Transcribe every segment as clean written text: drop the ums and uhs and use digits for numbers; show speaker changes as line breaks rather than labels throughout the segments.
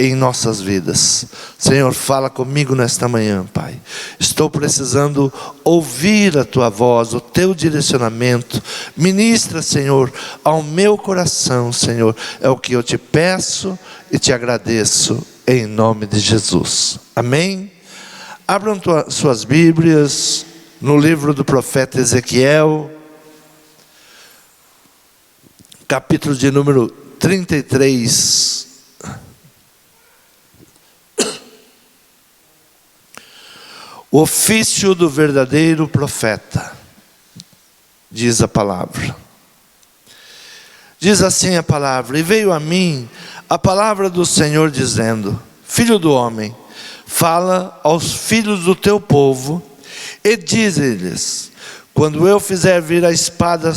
em nossas vidas. Senhor, fala comigo nesta manhã, Pai. Estou precisando ouvir a Tua voz, o Teu direcionamento. Ministra, Senhor, ao meu coração, Senhor. É o que eu te peço e te agradeço, em nome de Jesus. Amém? Abram suas Bíblias no livro do profeta Ezequiel, capítulo de número 33. O ofício do verdadeiro profeta, diz a palavra. Diz assim a palavra: e veio a mim a palavra do Senhor dizendo: filho do homem, fala aos filhos do teu povo e dize-lhes: quando eu fizer vir a espada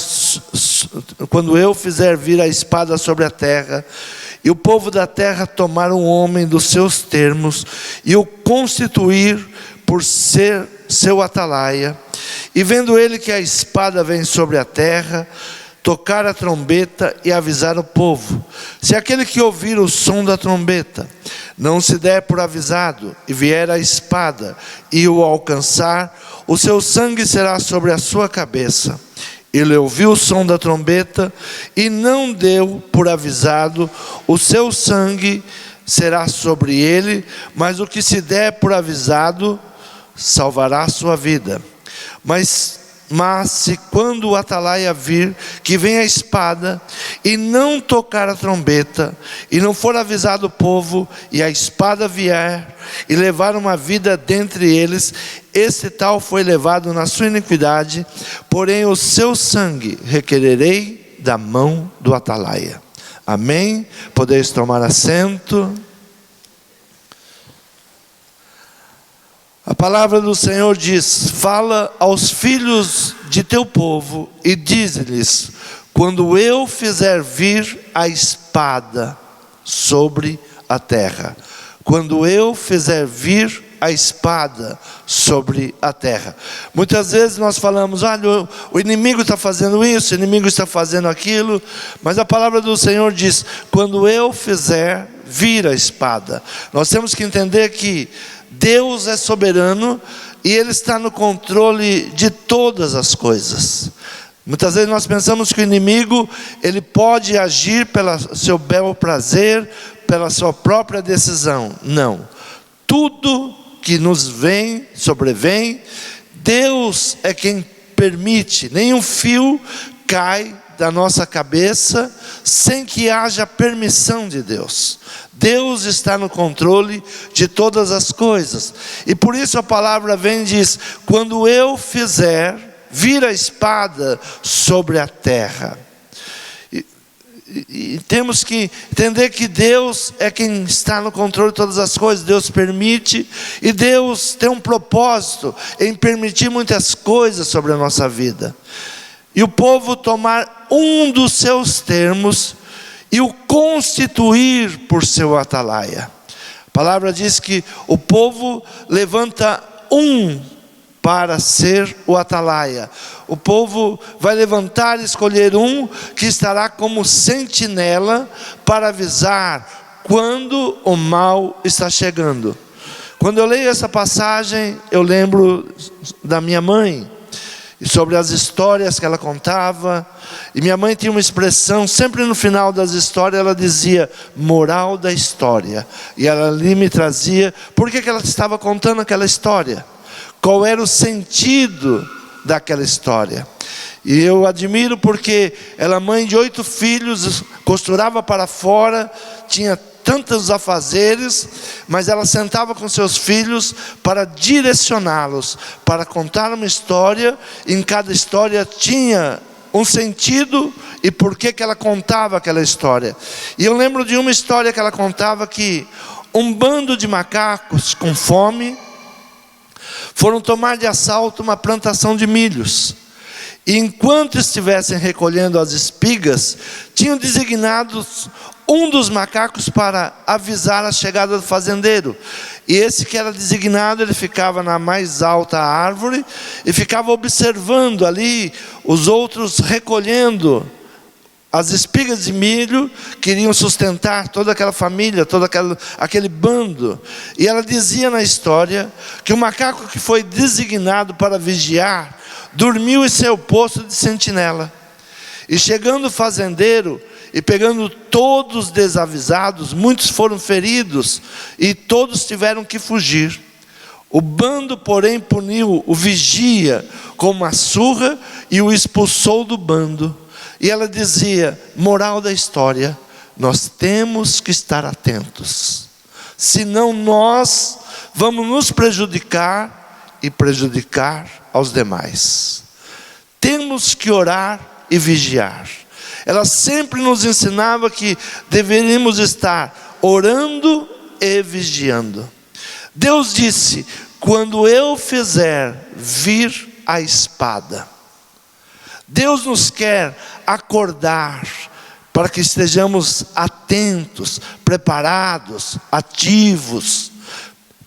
sobre a terra, e o povo da terra tomar um homem dos seus termos e o constituir por ser seu atalaia, e vendo ele que a espada vem sobre a terra, tocar a trombeta e avisar o povo. Se aquele que ouvir o som da trombeta não se der por avisado, e vier a espada e o alcançar, o seu sangue será sobre a sua cabeça. Ele ouviu o som da trombeta e não deu por avisado, o seu sangue será sobre ele, mas o que se der por avisado salvará a sua vida. Mas se quando o atalaia vir que vem a espada, e não tocar a trombeta, e não for avisado o povo, e a espada vier, e levar uma vida dentre eles, esse tal foi levado na sua iniquidade, porém o seu sangue requererei da mão do atalaia. Amém? Podeis tomar assento. A palavra do Senhor diz: fala aos filhos de teu povo e dize-lhes: quando eu fizer vir a espada sobre a terra. Quando eu fizer vir a espada sobre a terra. Muitas vezes nós falamos: olha, o inimigo está fazendo isso, o inimigo está fazendo aquilo. Mas a palavra do Senhor diz: quando eu fizer vir a espada. Nós temos que entender que Deus é soberano e Ele está no controle de todas as coisas. Muitas vezes nós pensamos que o inimigo, ele pode agir pelo seu bel prazer, pela sua própria decisão. Não. Tudo que nos sobrevém, Deus é quem permite. Nenhum fio cai da nossa cabeça sem que haja permissão de Deus. Deus está no controle de todas as coisas. E por isso a palavra vem e diz: quando eu fizer vir a espada sobre a terra. E temos que entender que Deus é quem está no controle de todas as coisas. Deus permite, e Deus tem um propósito em permitir muitas coisas sobre a nossa vida. E o povo tomar um dos seus termos e o constituir por seu atalaia. A palavra diz que o povo levanta um para ser o atalaia. O povo vai levantar e escolher um que estará como sentinela para avisar quando o mal está chegando. Quando eu leio essa passagem, eu lembro da minha mãe, e sobre as histórias que ela contava. E minha mãe tinha uma expressão, sempre no final das histórias ela dizia: moral da história. E ela ali me trazia, por que ela estava contando aquela história? Qual era o sentido daquela história? E eu admiro porque ela, mãe de 8 filhos, costurava para fora, tinha tantos afazeres, mas ela sentava com seus filhos para direcioná-los, para contar uma história. Em cada história tinha um sentido e por que ela contava aquela história. E eu lembro de uma história que ela contava, que um bando de macacos com fome foram tomar de assalto uma plantação de milhos. E enquanto estivessem recolhendo as espigas, tinham designado um dos macacos para avisar a chegada do fazendeiro. E esse que era designado, ele ficava na mais alta árvore e ficava observando ali os outros recolhendo As espigas de milho queriam sustentar toda aquela família, todo aquele bando. E ela dizia na história que o macaco que foi designado para vigiar dormiu em seu posto de sentinela. E chegando o fazendeiro e pegando todos desavisados, muitos foram feridos e todos tiveram que fugir. O bando, porém, puniu o vigia com uma surra e o expulsou do bando. E ela dizia: moral da história, nós temos que estar atentos, senão nós vamos nos prejudicar e prejudicar aos demais. Temos que orar e vigiar. Ela sempre nos ensinava que deveríamos estar orando e vigiando. Deus disse: quando eu fizer vir a espada. Deus nos quer acordar para que estejamos atentos, preparados, ativos,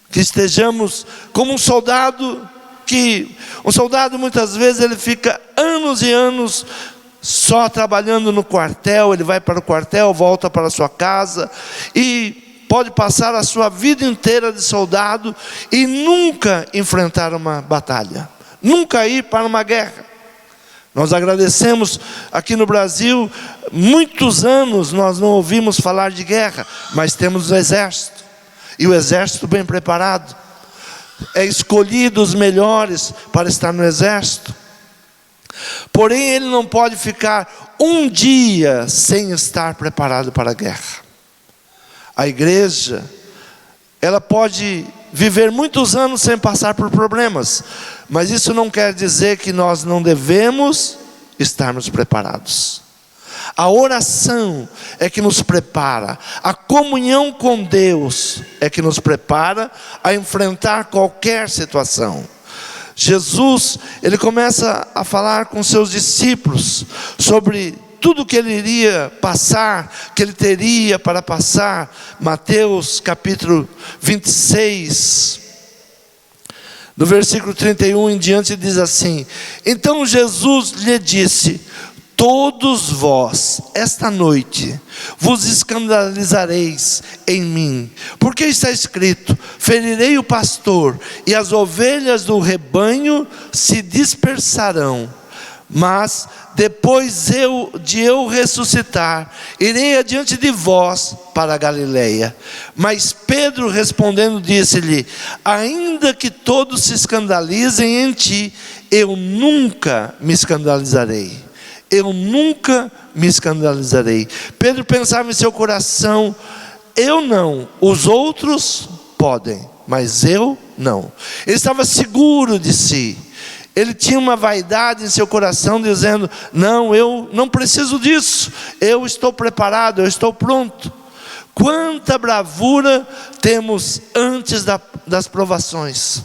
que estejamos como um soldado muitas vezes ele fica anos e anos só trabalhando no quartel. Ele vai para o quartel, volta para a sua casa e pode passar a sua vida inteira de soldado e nunca enfrentar uma batalha, nunca ir para uma guerra. Nós agradecemos aqui no Brasil, muitos anos nós não ouvimos falar de guerra, mas temos o exército, e o exército bem preparado, é escolhido os melhores para estar no exército. Porém ele não pode ficar um dia sem estar preparado para a guerra. A igreja, ela pode viver muitos anos sem passar por problemas, mas isso não quer dizer que nós não devemos estarmos preparados. A oração é que nos prepara, a comunhão com Deus é que nos prepara a enfrentar qualquer situação. Jesus, ele começa a falar com seus discípulos sobre tudo que ele iria passar, que ele teria para passar. Mateus capítulo 26, no versículo 31 em diante, diz assim: então Jesus lhe disse: todos vós, esta noite, vos escandalizareis em mim, porque está escrito: ferirei o pastor, e as ovelhas do rebanho se dispersarão. Mas depois de eu ressuscitar, irei adiante de vós para a Galileia. Mas Pedro respondendo disse-lhe: ainda que todos se escandalizem em ti, eu nunca me escandalizarei. Eu nunca me escandalizarei. Pedro pensava em seu coração: eu não, os outros podem, mas eu não. Ele estava seguro de si. Ele tinha uma vaidade em seu coração, dizendo: não, eu não preciso disso, eu estou preparado, eu estou pronto. Quanta bravura temos antes das provações.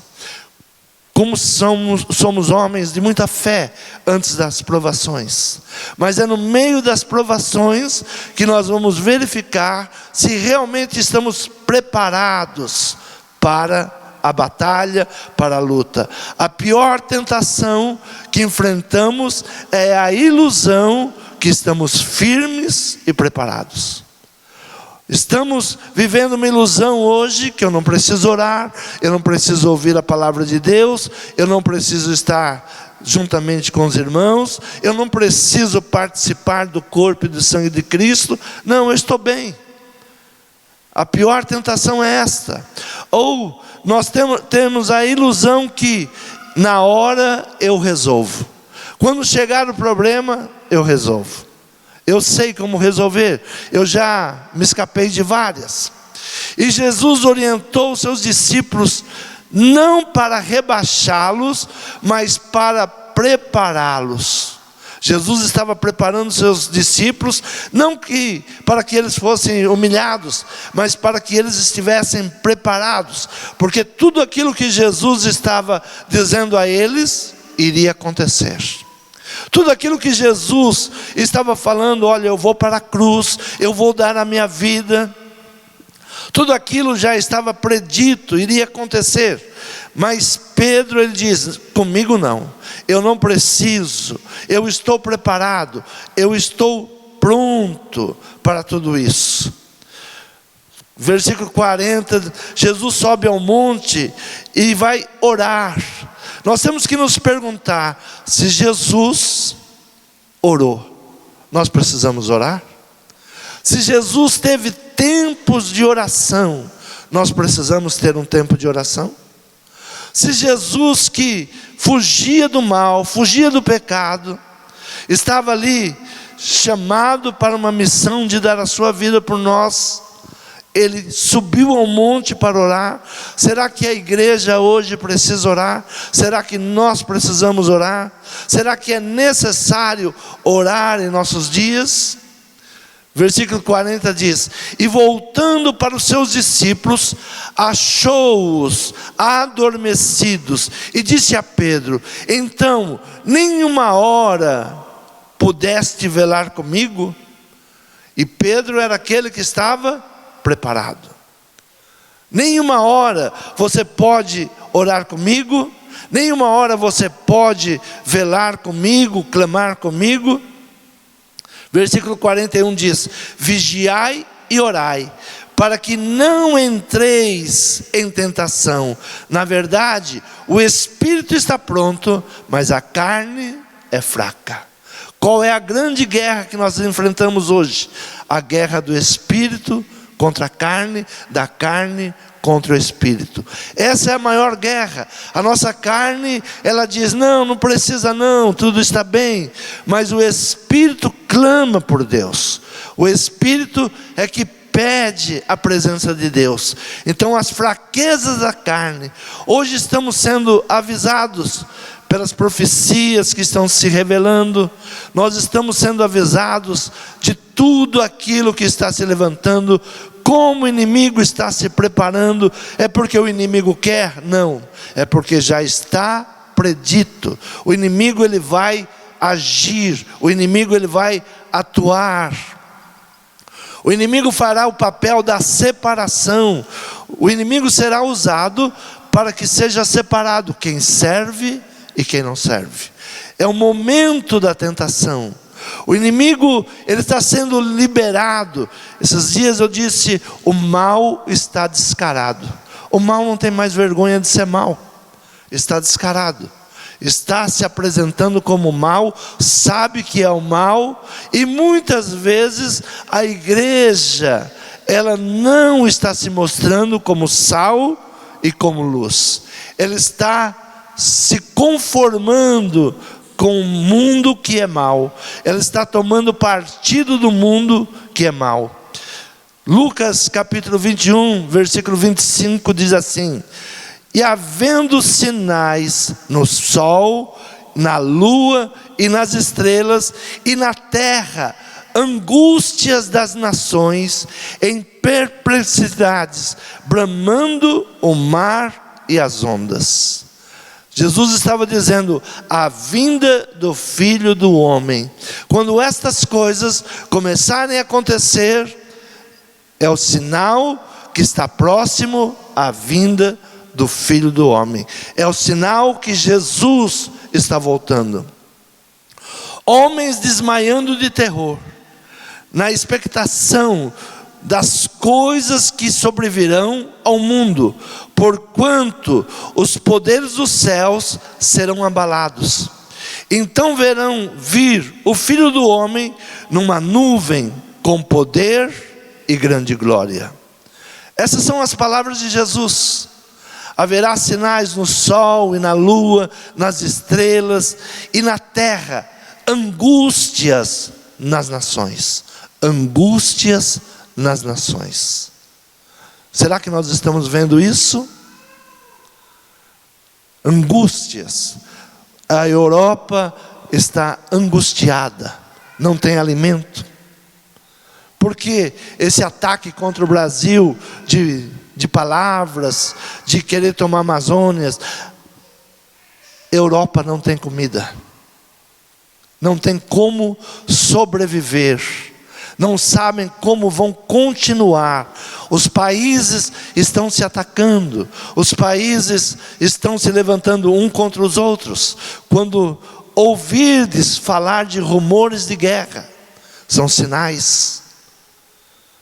Como somos homens de muita fé antes das provações. Mas é no meio das provações que nós vamos verificar se realmente estamos preparados para a batalha, para a luta. A pior tentação que enfrentamos é a ilusão que estamos firmes e preparados. Estamos vivendo uma ilusão hoje que eu não preciso orar, eu não preciso ouvir a palavra de Deus, eu não preciso estar juntamente com os irmãos, eu não preciso participar do corpo e do sangue de Cristo. Não, eu estou bem. A pior tentação é esta. Ou nós temos a ilusão que na hora eu resolvo. Quando chegar o problema, eu resolvo. Eu sei como resolver. Eu já me escapei de várias. E Jesus orientou os seus discípulos não para rebaixá-los, mas para prepará-los. Jesus estava preparando seus discípulos, não para que eles fossem humilhados, mas para que eles estivessem preparados, porque tudo aquilo que Jesus estava dizendo a eles, iria acontecer. Tudo aquilo que Jesus estava falando: olha, eu vou para a cruz, eu vou dar a minha vida, tudo aquilo já estava predito, iria acontecer. Mas Pedro, ele diz: comigo não, eu não preciso, eu estou preparado, eu estou pronto para tudo isso. Versículo 40, Jesus sobe ao monte e vai orar. Nós temos que nos perguntar, se Jesus orou, nós precisamos orar? Se Jesus teve tempos de oração, nós precisamos ter um tempo de oração? Se Jesus, que fugia do mal, fugia do pecado, estava ali chamado para uma missão de dar a sua vida por nós, ele subiu ao monte para orar. Será que a igreja hoje precisa orar? Será que nós precisamos orar? Será que é necessário orar em nossos dias? Versículo 40 diz: e voltando para os seus discípulos, achou-os adormecidos, e disse a Pedro: então, nenhuma hora pudeste velar comigo? E Pedro era aquele que estava preparado. Nenhuma hora você pode orar comigo? Nenhuma hora você pode velar comigo, clamar comigo? Versículo 41 diz: vigiai e orai, para que não entreis em tentação. Na verdade, o espírito está pronto, mas a carne é fraca. Qual é a grande guerra que nós enfrentamos hoje? A guerra do espírito contra a carne, da carne contra o espírito. Essa é a maior guerra. A nossa carne, ela diz: não precisa não, tudo está bem. Mas o espírito clama por Deus. O espírito é que pede a presença de Deus. Então as fraquezas da carne, hoje estamos sendo avisados pelas profecias que estão se revelando. Nós estamos sendo avisados de tudo aquilo que está se levantando, como o inimigo está se preparando. É porque o inimigo quer? Não, é porque já está predito. O inimigo, ele vai agir, o inimigo, ele vai atuar. O inimigo fará o papel da separação. O inimigo será usado para que seja separado quem serve e quem não serve. É o momento da tentação. O inimigo, ele está sendo liberado. Esses dias eu disse: o mal está descarado. O mal não tem mais vergonha de ser mal. Está descarado. Está se apresentando como mal, sabe que é o mal. E muitas vezes a igreja, ela não está se mostrando como sal e como luz. Ela está se conformando com o mundo que é mau. Ela está tomando partido do mundo que é mau. Lucas capítulo 21, versículo 25 diz assim: e havendo sinais no sol, na lua e nas estrelas, e na terra angústias das nações, em perplexidades, bramando o mar e as ondas. Jesus estava dizendo: a vinda do Filho do Homem. Quando estas coisas começarem a acontecer, é o sinal que está próximo à vinda do Filho do Homem. É o sinal que Jesus está voltando. Homens desmaiando de terror, na expectação das coisas que sobrevirão ao mundo, porquanto os poderes dos céus serão abalados. Então verão vir o Filho do Homem numa nuvem com poder e grande glória. Essas são as palavras de Jesus. Haverá sinais no sol e na lua, nas estrelas e na terra, angústias nas nações. Angústias nas nações. Será que nós estamos vendo isso? Angústias. A Europa está angustiada, não tem alimento. Porque esse ataque contra o Brasil de palavras, de querer tomar Amazônias, Europa não tem comida, não tem como sobreviver, não sabem como vão continuar. Os países estão se atacando, os países estão se levantando um contra os outros. Quando ouvirdes falar de rumores de guerra, São sinais.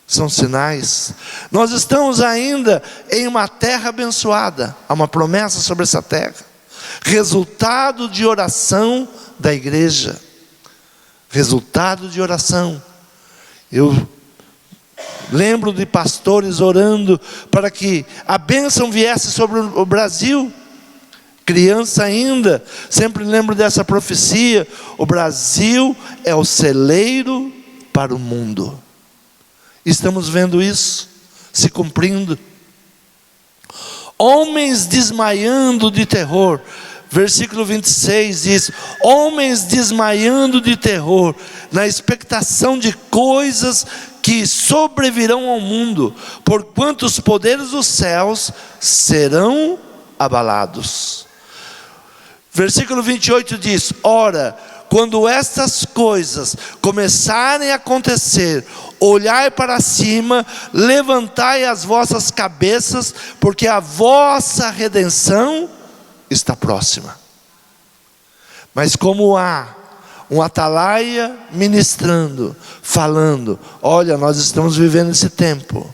São sinais. Nós estamos ainda em uma terra abençoada. Há uma promessa sobre essa terra. Resultado de oração da igreja. Resultado de oração. Eu lembro de pastores orando para que a bênção viesse sobre o Brasil. Criança ainda, sempre lembro dessa profecia. O Brasil é o celeiro para o mundo. Estamos vendo isso se cumprindo. Homens desmaiando de terror. Versículo 26 diz: homens desmaiando de terror, na expectação de coisas que sobrevirão ao mundo, porquanto os poderes dos céus serão abalados. Versículo 28 diz: ora, quando estas coisas começarem a acontecer, olhai para cima, levantai as vossas cabeças, porque a vossa redenção está próxima. Mas como há um atalaia ministrando, falando: olha, nós estamos vivendo esse tempo.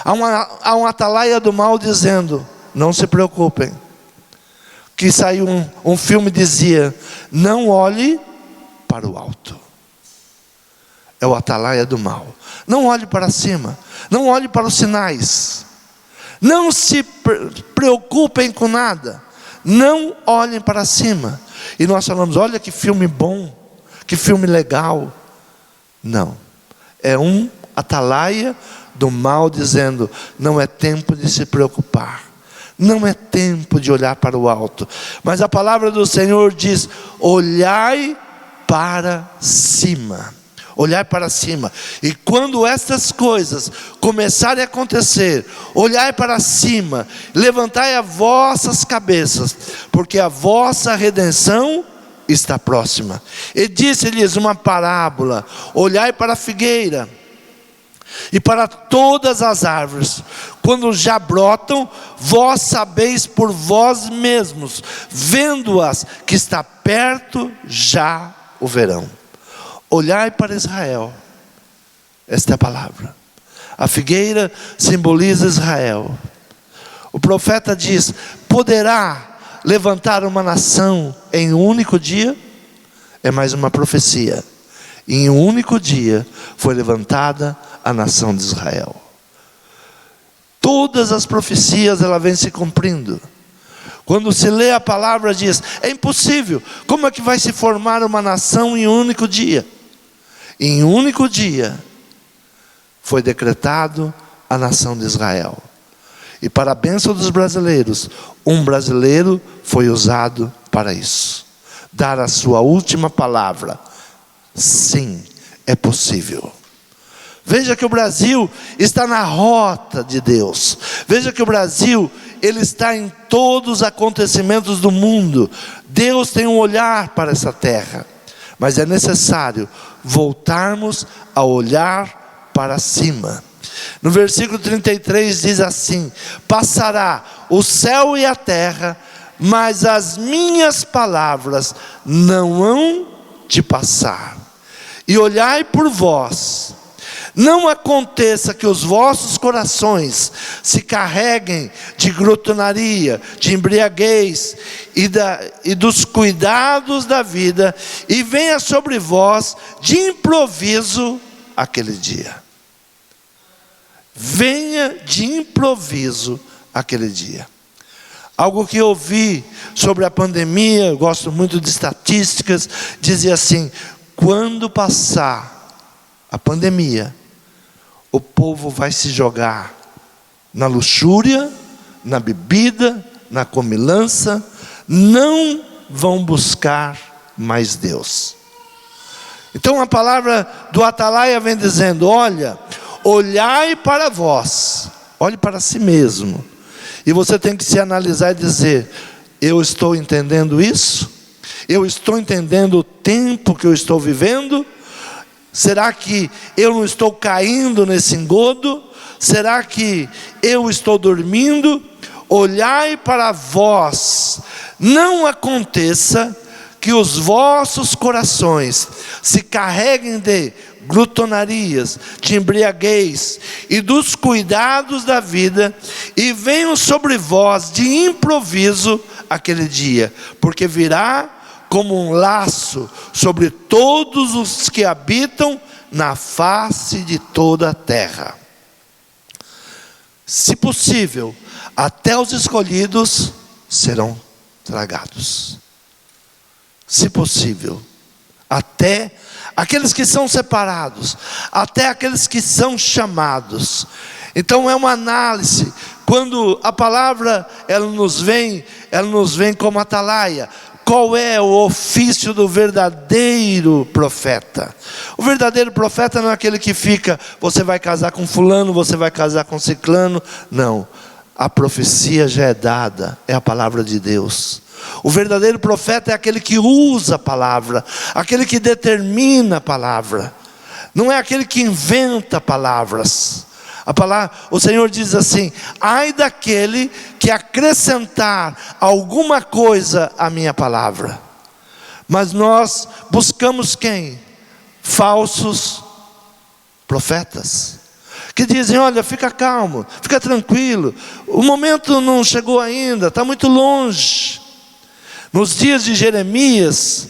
Há um atalaia do mal dizendo: não se preocupem. Que saiu um filme dizia: não olhe para o alto. É o atalaia do mal. Não olhe para cima, não olhe para os sinais, não se preocupem com nada, não olhem para cima. E nós falamos: olha que filme bom, que filme legal. Não, é um atalaia do mal dizendo: não é tempo de se preocupar, não é tempo de olhar para o alto. Mas a palavra do Senhor diz: olhai para cima. Olhai para cima. E quando estas coisas começarem a acontecer, olhai para cima, levantai as vossas cabeças, porque a vossa redenção está próxima. E disse-lhes uma parábola: olhai para a figueira e para todas as árvores, quando já brotam, vós sabeis por vós mesmos, vendo-as, que está perto já o verão. Olhai para Israel. Esta é a palavra. A figueira simboliza Israel. O profeta diz: poderá levantar uma nação em um único dia? É mais uma profecia. Em um único dia foi levantada a nação de Israel. Todas as profecias ela vem se cumprindo. Quando se lê a palavra diz: é impossível. Como é que vai se formar uma nação em um único dia? Em um único dia foi decretado a nação de Israel. E para a bênção dos brasileiros, um brasileiro foi usado para isso. Dar a sua última palavra. Sim, é possível. Veja que o Brasil está na rota de Deus. Veja que o Brasil, ele está em todos os acontecimentos do mundo. Deus tem um olhar para essa terra. Mas é necessário voltarmos a olhar para cima. No versículo 33 diz assim: passará o céu e a terra, mas as minhas palavras não hão de passar. E olhai por vós, não aconteça que os vossos corações se carreguem de glotonaria, de embriaguez e dos cuidados da vida, e venha sobre vós de improviso aquele dia. Venha de improviso aquele dia. Algo que eu ouvi sobre a pandemia, eu gosto muito de estatísticas, dizia assim: quando passar a pandemia, o povo vai se jogar na luxúria, na bebida, na comilança, não vão buscar mais Deus. Então a palavra do atalaia vem dizendo: olha, olhai para vós, olhe para si mesmo, e você tem que se analisar e dizer: eu estou entendendo isso? Eu estou entendendo o tempo que eu estou vivendo? Será que eu não estou caindo nesse engodo? Será que eu estou dormindo? Olhai para vós, não aconteça que os vossos corações se carreguem de glutonarias, de embriaguez e dos cuidados da vida, e venham sobre vós de improviso aquele dia, porque virá como um laço sobre todos os que habitam na face de toda a terra. Se possível, até os escolhidos serão tragados. Se possível, até aqueles que são separados, até aqueles que são chamados. Então é uma análise. Quando a palavra ela nos vem como atalaia. Qual é o ofício do verdadeiro profeta? O verdadeiro profeta não é aquele que fica, você vai casar com fulano, você vai casar com ciclano. Não, a profecia já é dada, é a palavra de Deus. O verdadeiro profeta é aquele que usa a palavra, aquele que determina a palavra. Não é aquele que inventa palavras. O Senhor diz assim: ai daquele que acrescentar alguma coisa à minha palavra. Mas nós buscamos quem? Falsos profetas, que dizem: olha, fica calmo, fica tranquilo, o momento não chegou ainda, está muito longe. Nos dias de Jeremias,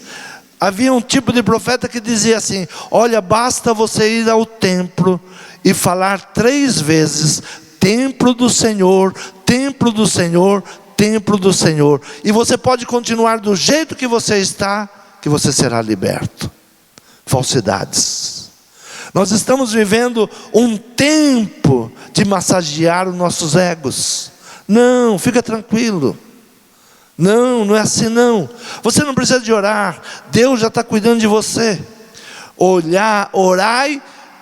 havia um tipo de profeta que dizia assim: olha, basta você ir ao templo e falar 3 vezes, templo do Senhor, templo do Senhor, templo do Senhor, e você pode continuar do jeito que você está, que você será liberto. Falsidades. Nós estamos vivendo um tempo de massagear os nossos egos. Não, fica tranquilo. Não, não é assim não. Você não precisa de orar, Deus já está cuidando de você. Orai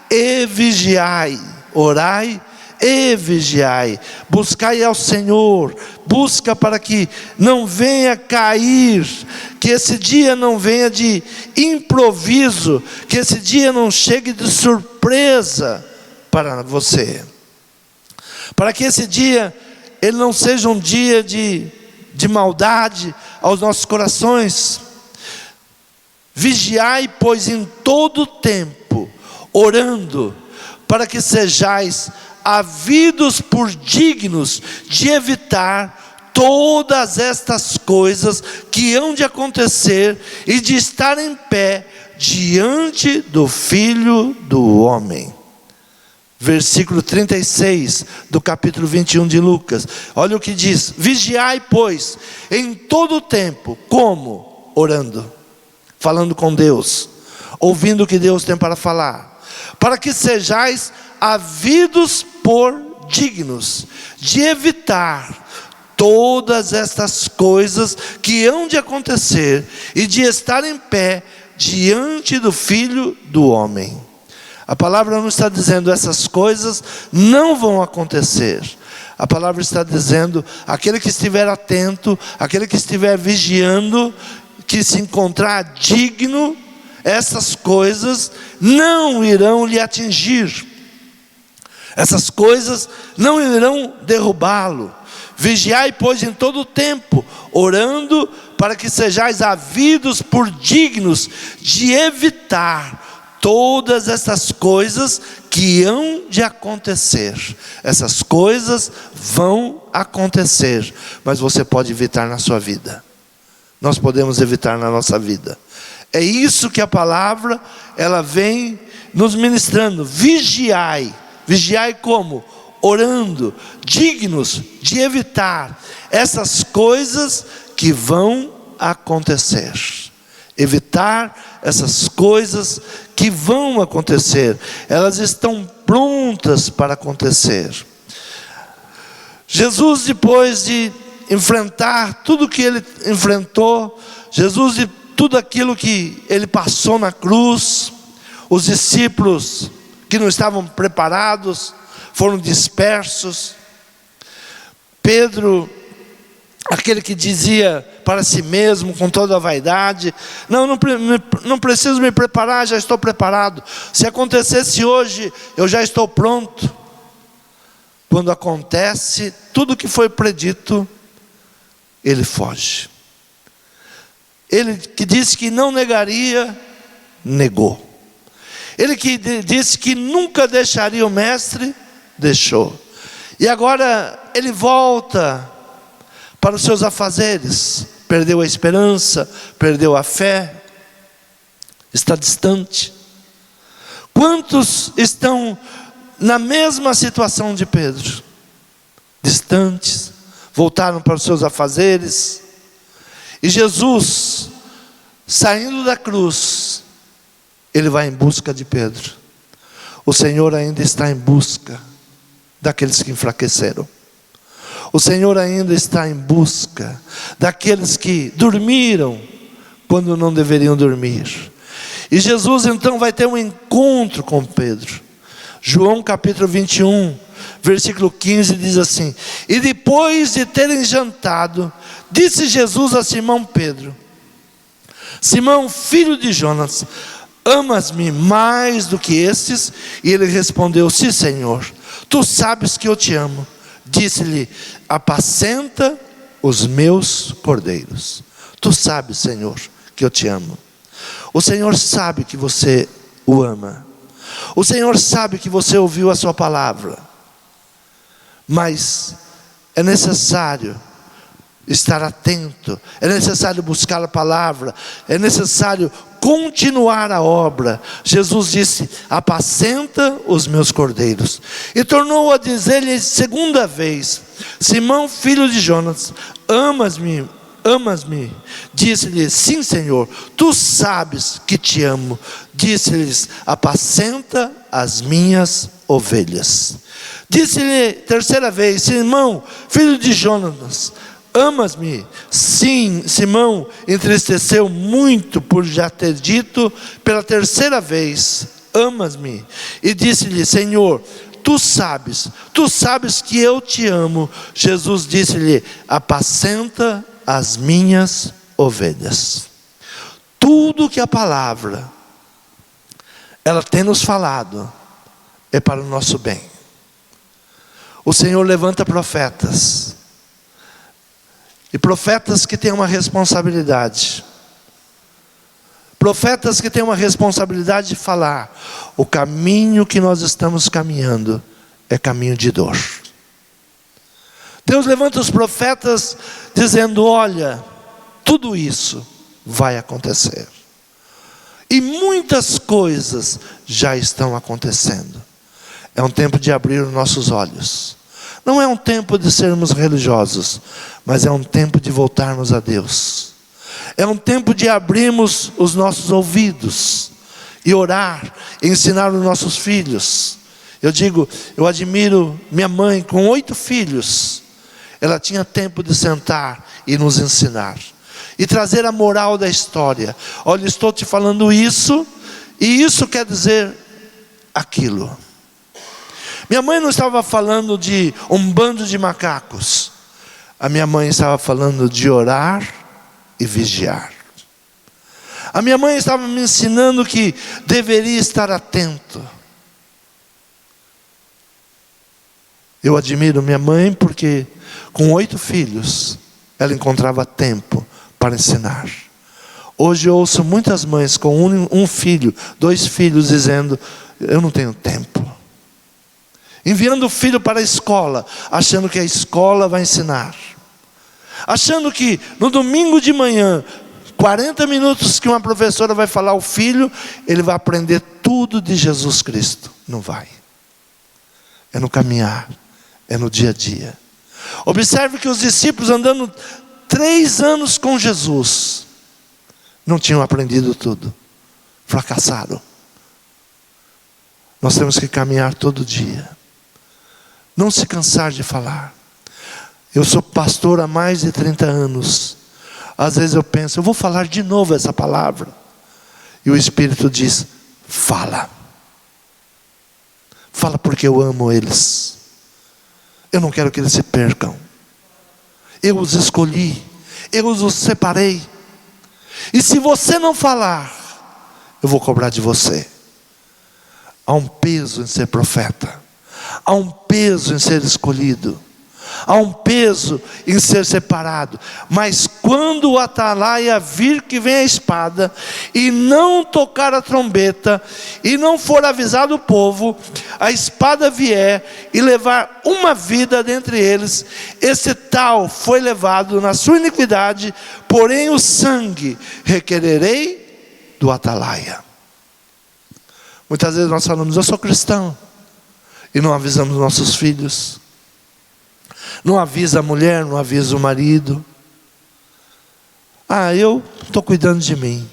e vigiai. Orai e vigiai. Buscai ao Senhor. Busca para que não venha cair, que esse dia não venha de improviso, que esse dia não chegue de surpresa para você, para que esse dia ele não seja um dia de maldade aos nossos corações. Vigiai, pois, em todo tempo, orando, para que sejais havidos por dignos de evitar todas estas coisas que hão de acontecer, e de estar em pé diante do Filho do Homem. Versículo 36 do capítulo 21 de Lucas. Olha o que diz: vigiai, pois, em todo o tempo. Como? Orando, falando com Deus, ouvindo o que Deus tem para falar, para que sejais havidos por dignos de evitar todas estas coisas que hão de acontecer, e de estar em pé diante do Filho do Homem. A palavra não está dizendo essas coisas não vão acontecer. A palavra está dizendo: aquele que estiver atento, aquele que estiver vigiando, que se encontrar digno, essas coisas não irão lhe atingir. Essas coisas não irão derrubá-lo. Vigiai, pois, em todo o tempo, orando, para que sejais havidos por dignos de evitar todas essas coisas que hão de acontecer. Essas coisas vão acontecer, mas você pode evitar na sua vida. Nós podemos evitar na nossa vida. É isso que a palavra ela vem nos ministrando. Vigiai. Vigiai como? Orando, dignos de evitar essas coisas que vão acontecer. Evitar essas coisas que vão acontecer. Elas estão prontas para acontecer. Jesus, depois de enfrentar tudo que ele enfrentou, Jesus, de tudo aquilo que ele passou na cruz, os discípulos que não estavam preparados foram dispersos. Pedro, aquele que dizia para si mesmo com toda a vaidade: não preciso me preparar, já estou preparado. Se acontecesse hoje, eu já estou pronto. Quando acontece tudo que foi predito, ele foge. Ele que disse que não negaria, negou. Ele que disse que nunca deixaria o mestre, deixou. E agora ele volta para os seus afazeres. Perdeu a esperança, perdeu a fé, está distante. Quantos estão na mesma situação de Pedro? Distantes, voltaram para os seus afazeres. E Jesus, saindo da cruz, ele vai em busca de Pedro. O Senhor ainda está em busca daqueles que enfraqueceram. O Senhor ainda está em busca daqueles que dormiram quando não deveriam dormir. E Jesus então vai ter um encontro com Pedro. João capítulo 21, versículo 15 diz assim: e depois de terem jantado, disse Jesus a Simão Pedro: Simão, filho de Jonas, amas-me mais do que estes? E ele respondeu: sim, Senhor, tu sabes que eu te amo. Disse-lhe: apacenta os meus cordeiros. Tu sabes, Senhor, que eu te amo. O Senhor sabe que você o ama. O Senhor sabe que você ouviu a sua palavra. Mas é necessário estar atento, é necessário buscar a palavra, é necessário continuar a obra. Jesus disse: apacenta os meus cordeiros. E tornou a dizer-lhe segunda vez: Simão, filho de Jonas, amas-me? Disse-lhe: sim, Senhor, tu sabes que te amo. Disse-lhes: apacenta as minhas ovelhas. Disse-lhe terceira vez: Simão, filho de Jonas, amas-me? Sim. Simão entristeceu muito por já ter dito pela terceira vez: amas-me? E disse-lhe: Senhor, tu sabes que eu te amo. Jesus disse-lhe: apacenta as minhas ovelhas. Tudo que a palavra ela tem nos falado é para o nosso bem. O Senhor levanta profetas, e profetas que têm uma responsabilidade. Profetas que têm uma responsabilidade de falar: o caminho que nós estamos caminhando é caminho de dor. Deus levanta os profetas dizendo: olha, tudo isso vai acontecer. E muitas coisas já estão acontecendo. É um tempo de abrir os nossos olhos. Não é um tempo de sermos religiosos, mas é um tempo de voltarmos a Deus. É um tempo de abrirmos os nossos ouvidos e orar, e ensinar os nossos filhos. Eu admiro minha mãe com 8 filhos. Ela tinha tempo de sentar e nos ensinar e trazer a moral da história. Olha, estou te falando isso, e isso quer dizer aquilo. Minha mãe não estava falando de um bando de macacos. A minha mãe estava falando de orar e vigiar. A minha mãe estava me ensinando que deveria estar atento. Eu admiro minha mãe porque com 8 filhos ela encontrava tempo para ensinar. Hoje eu ouço muitas mães com um filho, 2 filhos dizendo: eu não tenho tempo. Enviando o filho para a escola, achando que a escola vai ensinar. Achando que no domingo de manhã, 40 minutos que uma professora vai falar ao filho, ele vai aprender tudo de Jesus Cristo. Não vai. É no caminhar, é no dia a dia. Observe que os discípulos, andando 3 anos com Jesus, não tinham aprendido tudo. Fracassaram. Nós temos que caminhar todo dia. Não se cansar de falar. Eu sou pastor há mais de 30 anos. Às vezes eu penso: eu vou falar de novo essa palavra. E o Espírito diz: fala. Fala, porque eu amo eles. Eu não quero que eles se percam. Eu os escolhi. Eu os separei. E se você não falar, eu vou cobrar de você. Há um peso em ser profeta. Há um peso em ser escolhido. há um peso em ser separado. Mas quando o atalaia vir que vem a espada, e não tocar a trombeta, e não for avisado o povo, a espada vier e levar uma vida dentre eles, esse tal foi levado na sua iniquidade, porém o sangue requererei do atalaia. Muitas vezes nós falamos, eu sou cristão, e não avisamos nossos filhos. Não avisa a mulher, não avisa o marido. Eu estou cuidando de mim.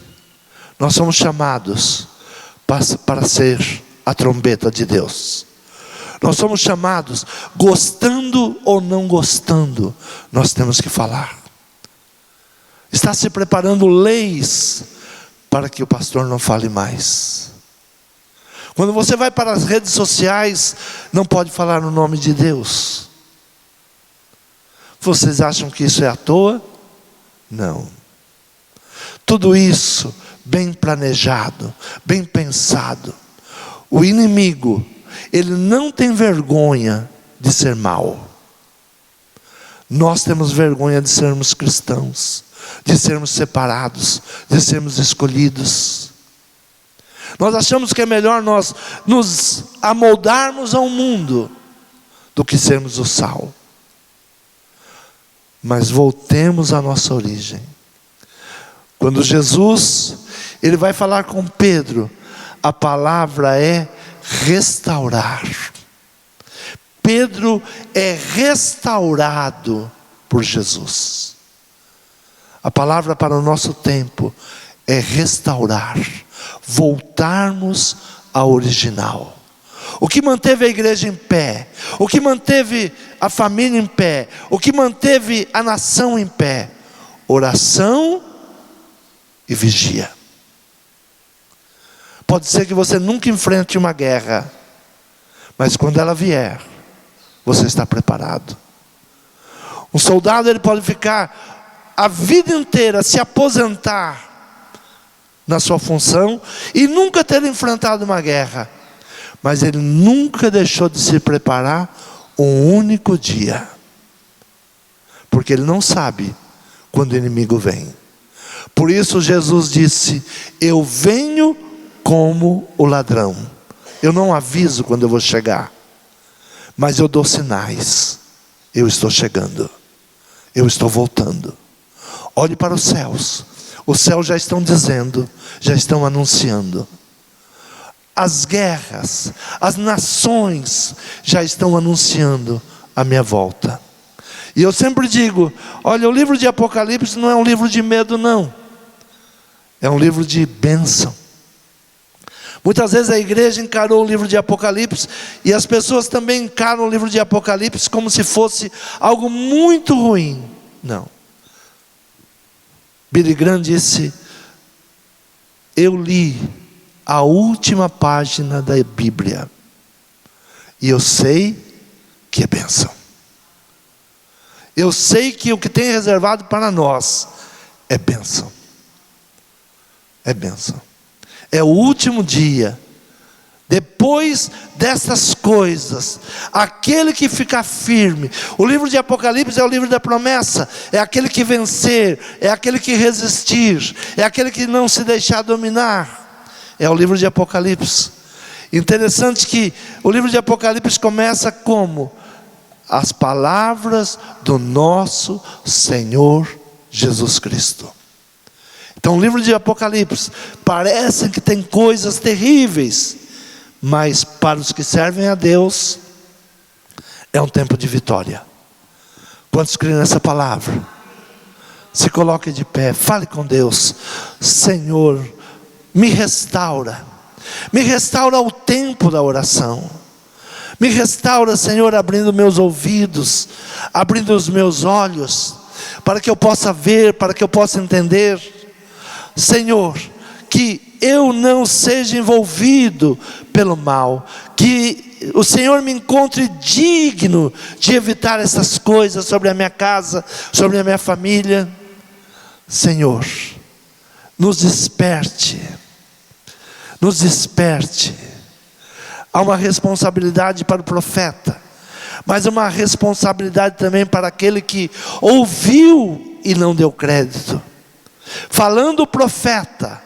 Nós somos chamados para ser a trombeta de Deus. Nós somos chamados, gostando ou não gostando, nós temos que falar. Está se preparando leis para que o pastor não fale mais. Quando você vai para as redes sociais, não pode falar no nome de Deus. Vocês acham que isso é à toa? Não. Tudo isso bem planejado, bem pensado. O inimigo, ele não tem vergonha de ser mau. Nós temos vergonha de sermos cristãos, de sermos separados, de sermos escolhidos. Nós achamos que é melhor nós nos amoldarmos ao mundo do que sermos o sal. Mas voltemos à nossa origem. Quando Jesus, ele vai falar com Pedro, a palavra é restaurar. Pedro é restaurado por Jesus. A palavra para o nosso tempo é restaurar, voltarmos ao original. O que manteve a igreja em pé, o que manteve a família em pé, o que manteve a nação em pé? Oração e vigia. Pode ser que você nunca enfrente uma guerra, mas quando ela vier, você está preparado. Um soldado, ele pode ficar a vida inteira, se aposentar na sua função e nunca ter enfrentado uma guerra, mas ele nunca deixou de se preparar um único dia, porque ele não sabe quando o inimigo vem. Por isso Jesus disse, eu venho como o ladrão. Eu não aviso quando eu vou chegar, mas eu dou sinais. Eu estou chegando, eu estou voltando. Olhe para os céus já estão dizendo, já estão anunciando. As guerras, as nações já estão anunciando a minha volta. E eu sempre digo, olha, o livro de Apocalipse não é um livro de medo, não. É um livro de bênção. Muitas vezes a igreja encarou o livro de Apocalipse, e as pessoas também encaram o livro de Apocalipse como se fosse algo muito ruim. Não. Billy Graham disse, eu li a última página da Bíblia, e eu sei que é bênção. Eu sei que o que tem reservado para nós é bênção. É bênção. É o último dia. Depois dessas coisas, aquele que ficar firme. O livro de Apocalipse é o livro da promessa. É aquele que vencer, é aquele que resistir, é aquele que não se deixar dominar. É o livro de Apocalipse. Interessante que o livro de Apocalipse começa como? As palavras do nosso Senhor Jesus Cristo. Então o livro de Apocalipse parece que tem coisas terríveis, mas para os que servem a Deus é um tempo de vitória. Quantos creem nessa palavra? Se coloque de pé, fale com Deus. Senhor, me restaura o tempo da oração. Me restaura, Senhor, abrindo meus ouvidos, abrindo os meus olhos, para que eu possa ver, para que eu possa entender. Senhor, que eu não seja envolvido pelo mal, que o Senhor me encontre digno de evitar essas coisas sobre a minha casa, sobre a minha família. Senhor, nos desperte. Há uma responsabilidade para o profeta, mas uma responsabilidade também para aquele que ouviu e não deu crédito. Falando o profeta,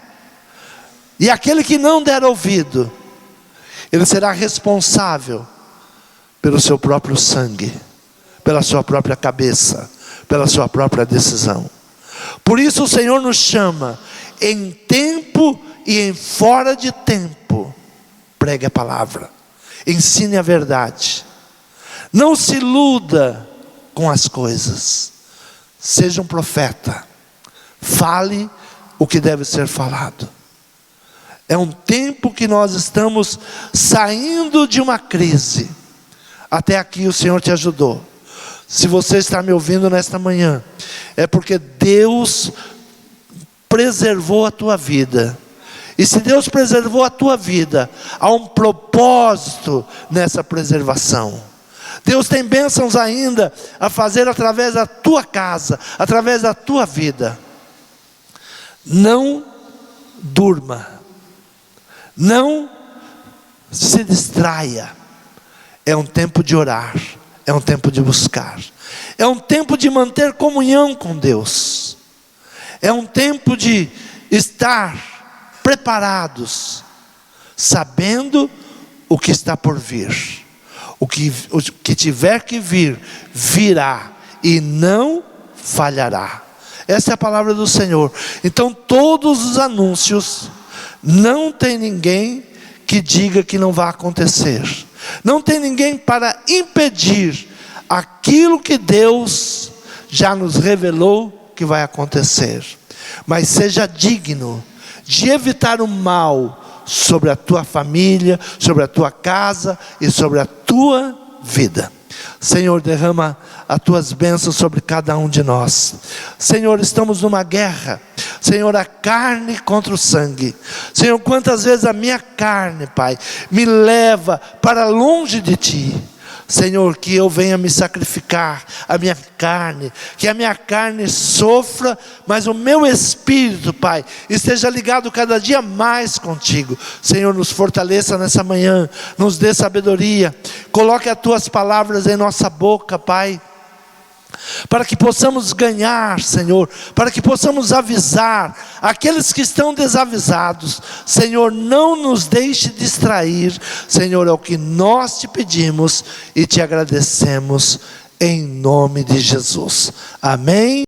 e aquele que não der ouvido, ele será responsável pelo seu próprio sangue, pela sua própria cabeça, pela sua própria decisão. Por isso o Senhor nos chama, em tempo e em fora de tempo, pregue a palavra, ensine a verdade, não se iluda com as coisas, seja um profeta, fale o que deve ser falado. É um tempo que nós estamos saindo de uma crise. Até aqui o Senhor te ajudou. Se você está me ouvindo nesta manhã, é porque Deus preservou a tua vida. E se Deus preservou a tua vida, há um propósito nessa preservação. Deus tem bênçãos ainda a fazer através da tua casa, através da tua vida. Não durma, não se distraia. É um tempo de orar, é um tempo de buscar, é um tempo de manter comunhão com Deus, é um tempo de estar preparados, sabendo o que está por vir. O que tiver que vir, virá e não falhará. Essa é a palavra do Senhor. Então todos os anúncios, não tem ninguém que diga que não vai acontecer. Não tem ninguém para impedir aquilo que Deus já nos revelou que vai acontecer. Mas seja digno de evitar o mal sobre a tua família, sobre a tua casa e sobre a tua vida. Senhor, derrama as tuas bênçãos sobre cada um de nós. Senhor, estamos numa guerra. Senhor, a carne contra o sangue. Senhor, quantas vezes a minha carne, Pai, me leva para longe de Ti. Senhor, que eu venha me sacrificar, a minha carne, que a minha carne sofra, mas o meu espírito, Pai, esteja ligado cada dia mais contigo. Senhor, nos fortaleça nessa manhã, nos dê sabedoria, coloque as tuas palavras em nossa boca, Pai, para que possamos ganhar, Senhor, para que possamos avisar aqueles que estão desavisados. Senhor, não nos deixe distrair. Senhor, é o que nós te pedimos e te agradecemos em nome de Jesus. Amém.